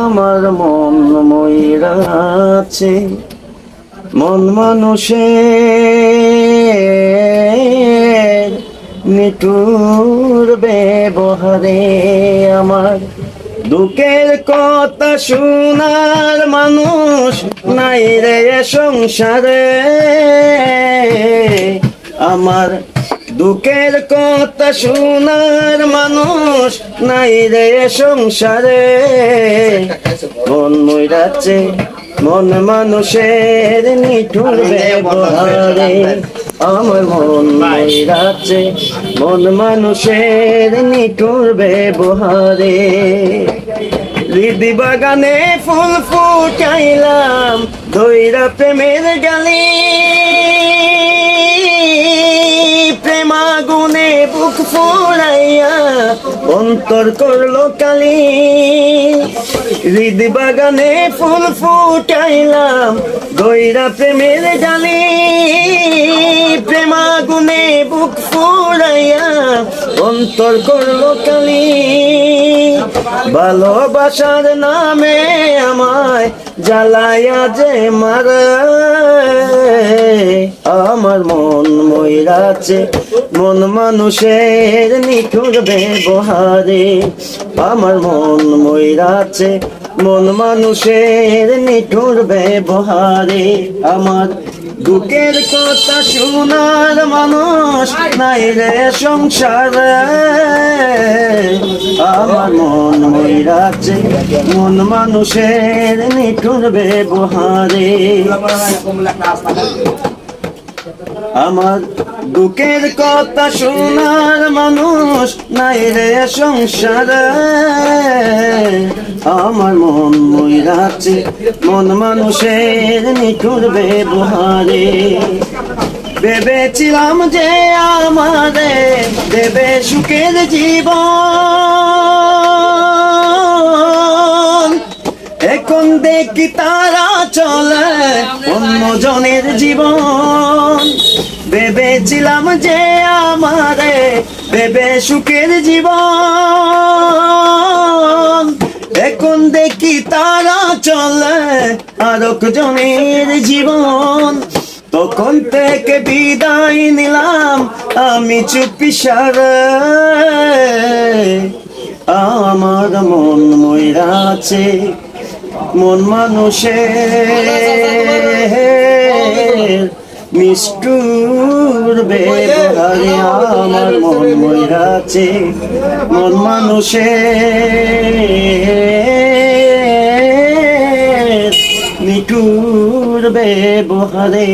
আমার মন ময়রা আছে, মন মানুষের নিঠুর ব্যবহারে। আমার দুঃখের কথা শোনার মানুষ নাই রে সংসারে। আমার দুঃখের কথা শোনার মানুষ নাই রে সংসারে। মন ময়রাচ্ছে মন মানুষের নিঠুর ব্যবহারে। আমার মন ময়রাচ্ছে মন মানুষের নিঠুর ব্যবহারে। হৃদি বাগানে ফুল ফুটাইলাম ধইরা প্রেমের গালি, প্রেমাগুনে বুক ফুরাইয়া অন্তর করলো কালি। হৃদ বাগানে ফুল ফুটাইলাম ধইরা প্রেমের গালি, প্রেমাগুনে বুক ফুরাইয়া অন্তর করলো কালি। ভালোবাসার নামে আমায় জ্বালায়া যে মারে। আমার মন ময়রাচ্ছে মন মানুষের নিঠুর ব্যবহারে। আমার মন ময়রাচ্ছে মন মানুষের নিঠুর ব্যবহারে। আমার দুঃখের কথা শোনার মানুষ নাই রে সংসারে। আমার মন ময়রাচ্ছে মন মানুষের নিঠুর ব্যবহারে। আমার দুঃখের কথা শোনার মানুষ নাই রে সংসারে। আমার মন ময়রাচ্ছে মন মানুষের নিঠুর ব্যবহারে। ভেবেছিলাম যে আমারে দেবে সুখের জীবন, এখন দেখি তারা চলে অন্যজনের জীবন। ভেবেছিলাম যে আমারে দেবে সুখের জীবন, এখন দেখি তারা চলে আরেকজনের জীবন। তখন থেকে বিদায় নিলাম আমি চুপি সারে। আমার মন ময়রাচ্ছে মন মানুষের নিষ্ঠুর ব্যবহারে। আমার মন ময়রাচ্ছে মন মানুষের নিঠুর ব্যবহারে।